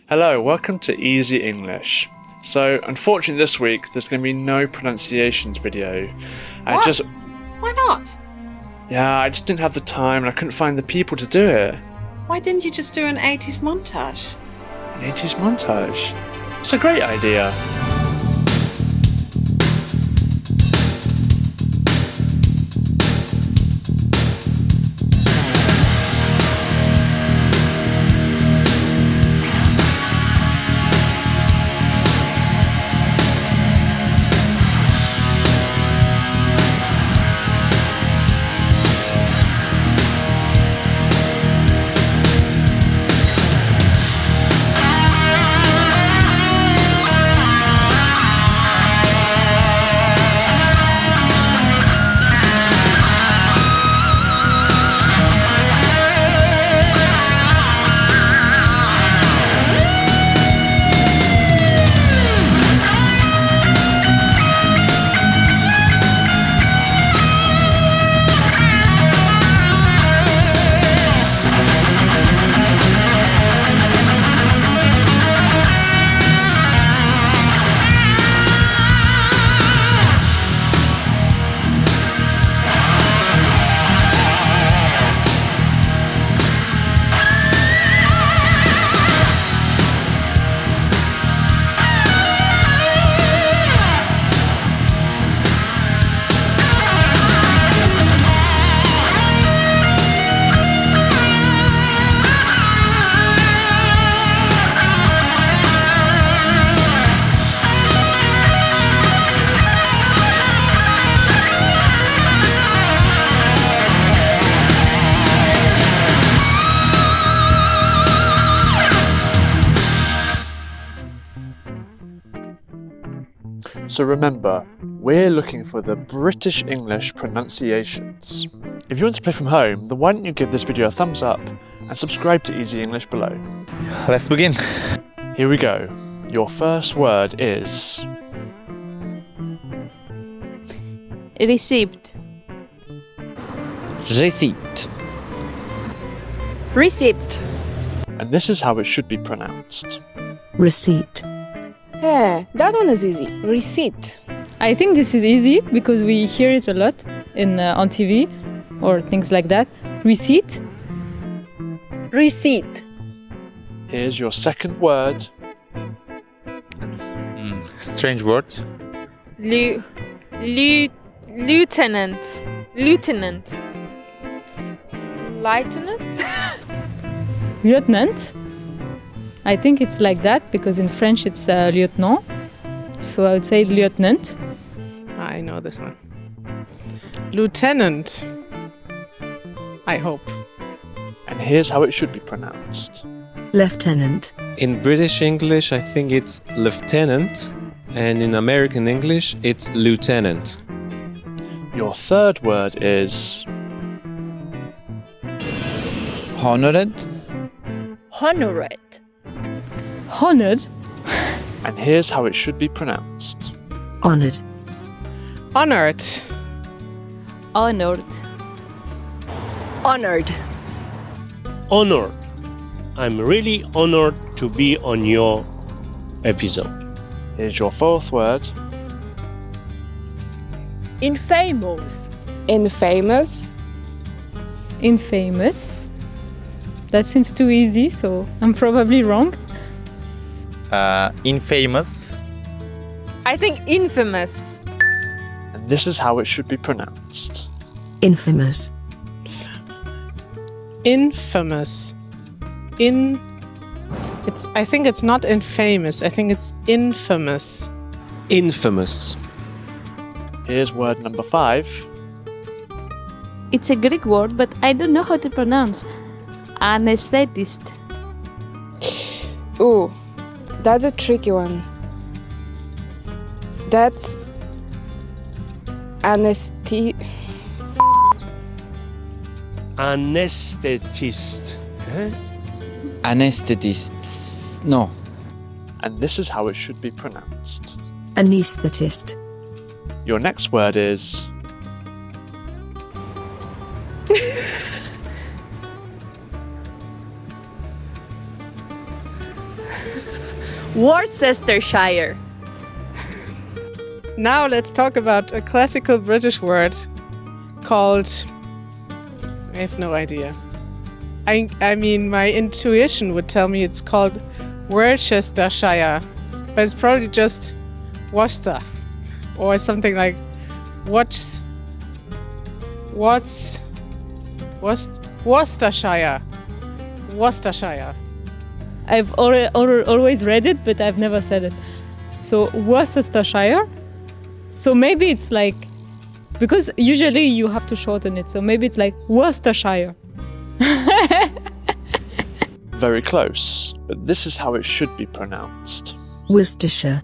Hello, welcome to Easy English. So, unfortunately this week there's going to be no pronunciations video. What? Why not? I just didn't have the time and I couldn't find the people to do it. Why didn't you just do an 80s montage? An 80s montage? It's a great idea. So remember, we're looking for the British English pronunciations. If you want to play from home, then why don't you give this video a thumbs up and subscribe to Easy English below. Let's begin. Here we go. Your first word is... Receipt. Receipt. Receipt. And this is how it should be pronounced. Receipt. That one is easy. Receipt. I think this is easy because we hear it a lot on TV or things like that. Receipt. Receipt. Here's your second word. Strange word. Lieutenant. Lieutenant. Lieutenant. I think it's like that because in French it's lieutenant. So I would say lieutenant. I know this one. Lieutenant. I hope. And here's how it should be pronounced. Lieutenant. In British English, I think it's lieutenant, and in American English, it's lieutenant. Your third word is... Honored. Honored. Honored. And here's how it should be pronounced. Honored. Honored. Honored. Honored. Honored. I'm really honored to be on your episode. Here's your fourth word. Infamous. Infamous. Infamous. That seems too easy, so I'm probably wrong. Infamous. I think infamous. And this is how it should be pronounced. Infamous. Infamous. I think it's not infamous. I think it's infamous. Infamous. Here's word number 5. It's a Greek word, but I don't know how to pronounce. Anesthetist. Ooh, that's a tricky one. That's Anesthetist. Anesthetist. No. And this is how it should be pronounced. Anesthetist. Your next word is... Worcestershire. Now let's talk about a classical British word called... I have no idea. I mean, my intuition would tell me it's called Worcestershire, but it's probably just Worcester or something like Worcestershire. Worcestershire. I've always read it, but I've never said it. So Worcestershire. So maybe it's like, because usually you have to shorten it. So maybe it's like Worcestershire. Very close, but this is how it should be pronounced. Worcestershire.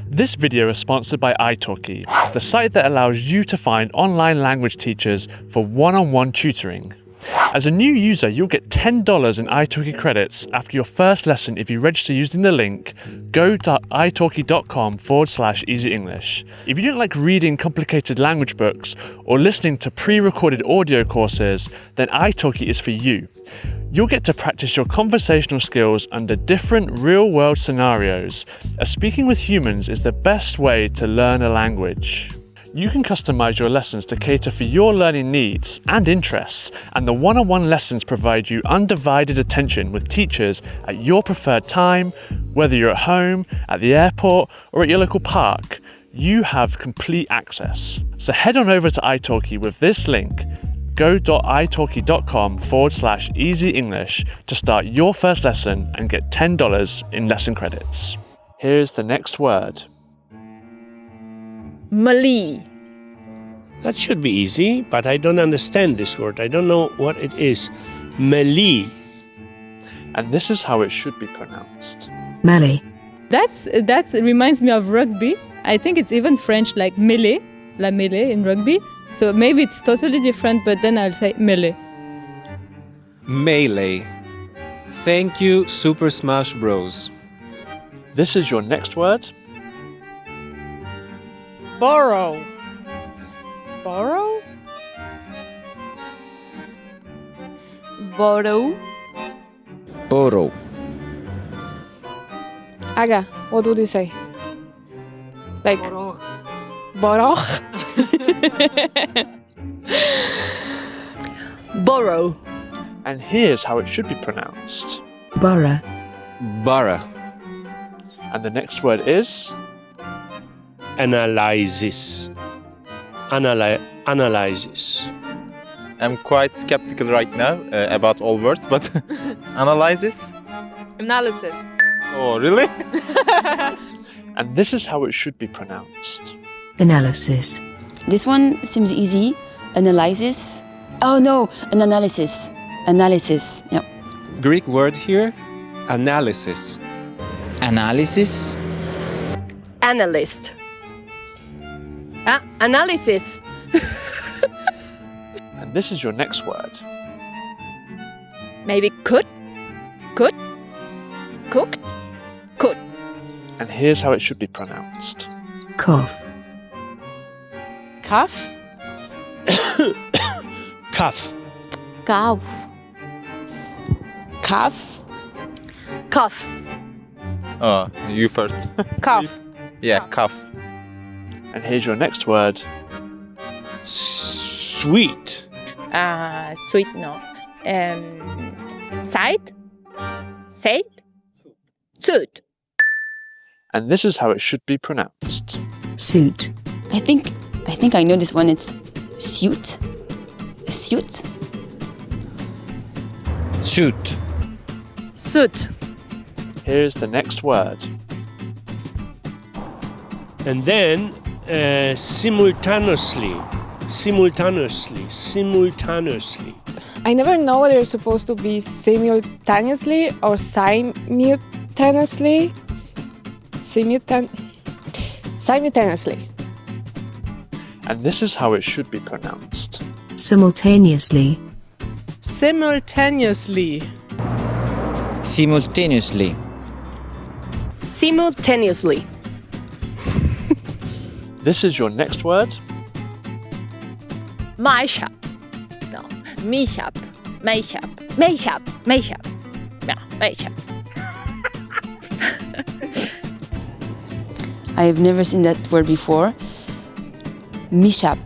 This video is sponsored by italki, the site that allows you to find online language teachers for one-on-one tutoring. As a new user, you'll get $10 in italki credits after your first lesson if you register using the link go.italki.com/easy English. If you don't like reading complicated language books or listening to pre-recorded audio courses, then italki is for you. You'll get to practice your conversational skills under different real-world scenarios, as speaking with humans is the best way to learn a language. You can customize your lessons to cater for your learning needs and interests, and the one-on-one lessons provide you undivided attention with teachers at your preferred time, whether you're at home, at the airport, or at your local park. You have complete access. So head on over to italki with this link, go.italki.com/easy English to start your first lesson and get $10 in lesson credits. Here's the next word. Malay. That should be easy, but I don't understand this word. I don't know what it is. Malay. And this is how it should be pronounced. Malay. That reminds me of rugby. I think it's even French, like mêlée, la mêlée in rugby. So maybe it's totally different, but then I'll say mêlée. Melee. Thank you, Super Smash Bros. This is your next word. Borough. Borough? Borough. Borough. Aga, what would you say? Like Borough? Borough. And here's how it should be pronounced. Borough. Borough. And the next word is... Analysis. Analysis. I'm quite skeptical right now about all words, but analysis? Analysis. Oh, really? And this is how it should be pronounced. Analysis. This one seems easy. Analysis. Oh no, an analysis. Analysis, yeah. Greek word here, analysis. Analysis? Analyst. Analysis. And this is your next word. Maybe could. Cooked. And here's how it should be pronounced. Cough. Cuff? Cuff. Calf. Calf. Cough. Oh, you first. Calf. Yeah, cough. And here's your next word. Sweet. Sweet, no. Side. Said. Suit. And this is how it should be pronounced. Suit. I think I know this one. It's suit. A suit. Suit. Suit. Here's the next word. And then simultaneously. I never know whether it's supposed to be simultaneously or simultaneously. Simultaneously. And this is how it should be pronounced. Simultaneously. Simultaneously. Simultaneously. Simultaneously. This is your next word. Mishap. No. Mishap. No, Mishap. I have never seen that word before. Mishap.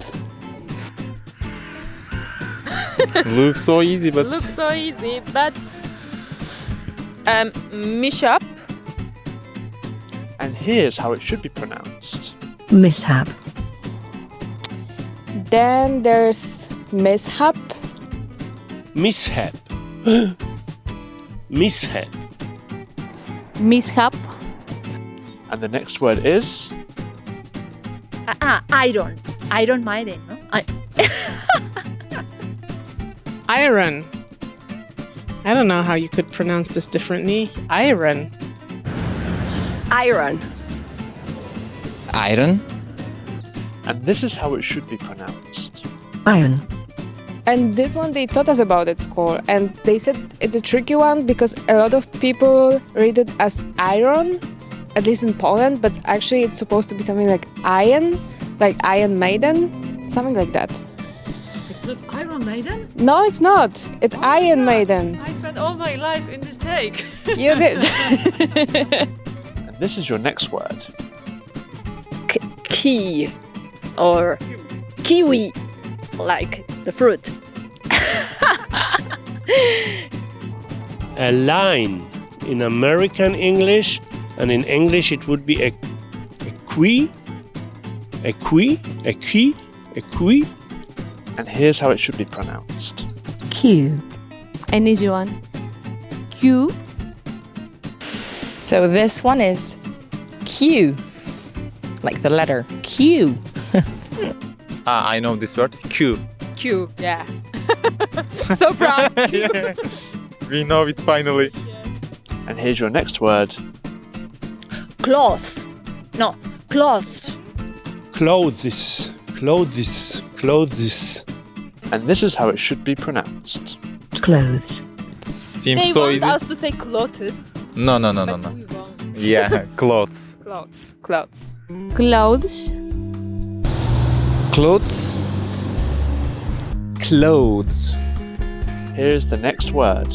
Looks so easy, but Looks so easy, but Mishap. And here's how it should be pronounced. Mishap. Then there's mishap. Mishap. Mishap. Mishap. And the next word is Iron. Iron Maiden, no? Iron. I don't know how you could pronounce this differently. Iron. Iron. Iron. and this is how it should be pronounced. Iron. And this one they taught us about at school, and they said it's a tricky one because a lot of people read it as iron, at least in Poland, but actually it's supposed to be something like Iron Maiden, something like that. It's not Iron Maiden? No, it's not. It's Iron Maiden. I spent all my life in this take. You did. And this is your next word. Key or kiwi, like the fruit. A line in American English, and in English it would be a key. And here's how it should be pronounced. Q. An easy one. Q. So this one is Q, like the letter Q. I know this word. Q. Q, yeah. So proud. Yeah. We know it finally. And here's your next word. Clothes. No, clothes. Clothes. And this is how it should be pronounced. Clothes. Seems They so want easy. us to say clothes. No. Yeah, clothes. Clothes. Clothes. Clothes. Clothes. Here's the next word.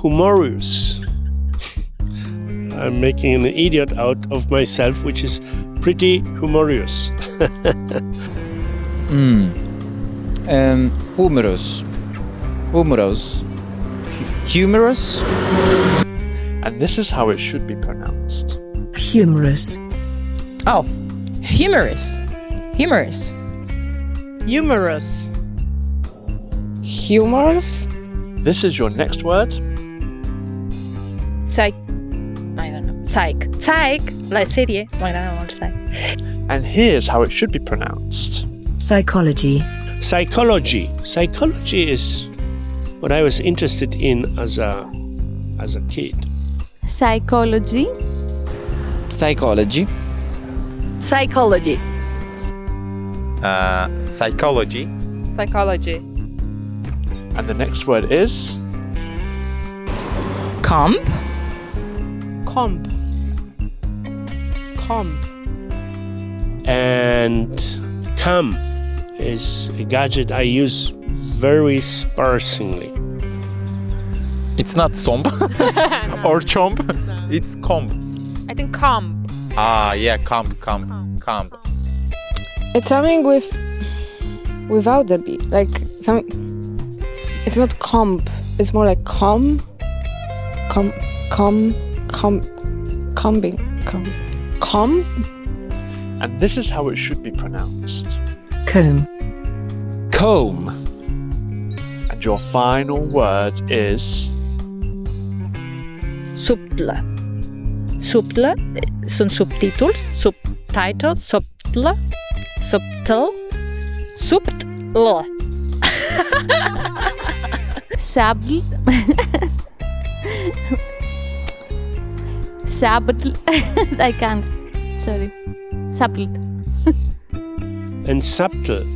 Humorous. I'm making an idiot out of myself, which is pretty humorous. Humorous. Humorous. And this is how it should be pronounced. Humorous. Oh, humorous. Humorous. Humorous. Humorous. This is your next word. Psych. I don't know. Psych. La serie. Psych. And here's how it should be pronounced. Psychology. Psychology. Psychology is what I was interested in as a kid. Psychology. Psychology. Psychology. Psychology. Psychology. And the next word is Comp. Comp. And cam is a gadget I use very sparsely. It's not somp or chomp. It's comp. I think comb. Ah, yeah, comp. It's something without the B. Like something. It's not comp. It's more like combing. Comb. And this is how it should be pronounced. Comb. Comb. And your final word is Subtle. Subtle. Són subtítols. Subtitles. Subtle. Subtle. Sable. Sable. I can't. Sorry. Sable. And subtle.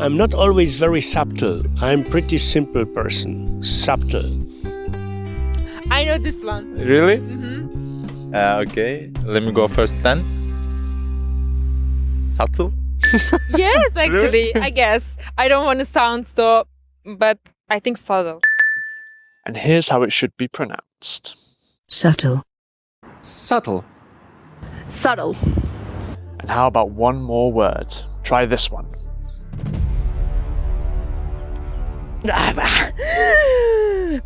I'm not always very subtle. I'm pretty simple person. Subtle. I know this one. Really? Mm-hmm. Okay, let me go first then. Subtle? Yes, actually, I guess. I don't want to sound so, but I think subtle. And here's how it should be pronounced. Subtle. Subtle. Subtle. And how about one more word? Try this one.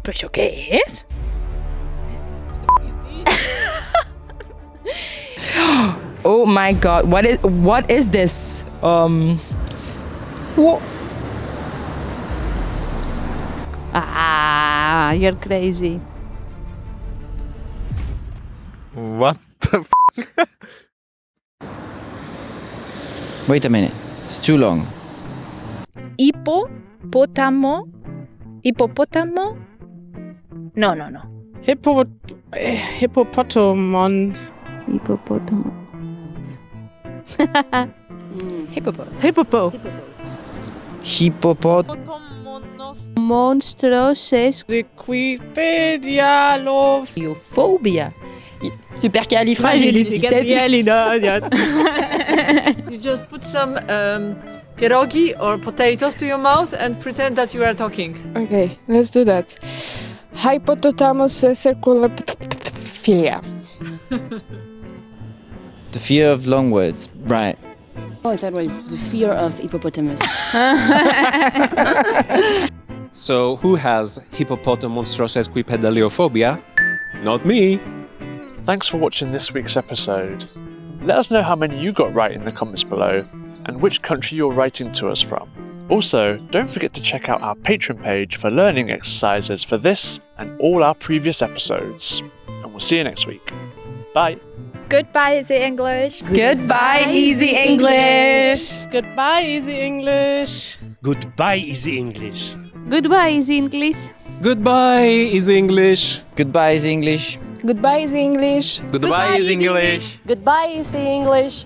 ¿Pero qué es? Oh my god, what is this? What? Ah, you're crazy. What the Wait a minute. It's too long. Hipopótamo. No. Hippopotomon. Hippopotamon. Hippopo. Hippopotomonstrosesquippedaliophobia. Supercalifragilisticexpialidocious. You just put some pierogi or potatoes to your mouth and pretend that you are talking. Okay, let's do that. Hippopotomonstrosesquippedaliophobia. The fear of long words. Right. Oh, I thought it was the fear of hippopotamus. So, who has Hippopotomonstrosesquippedaliophobia? Not me. Thanks for watching this week's episode. Let us know how many you got right in the comments below and which country you're writing to us from. Also, don't forget to check out our Patreon page for learning exercises for this and all our previous episodes. And we'll see you next week. Bye. Goodbye, Easy English. Goodbye, Easy English. Goodbye, Easy English. Goodbye, Easy English. Goodbye, Easy English. Goodbye, Easy English. Goodbye is English. Goodbye is English. Goodbye is English. Goodbye, Easy English.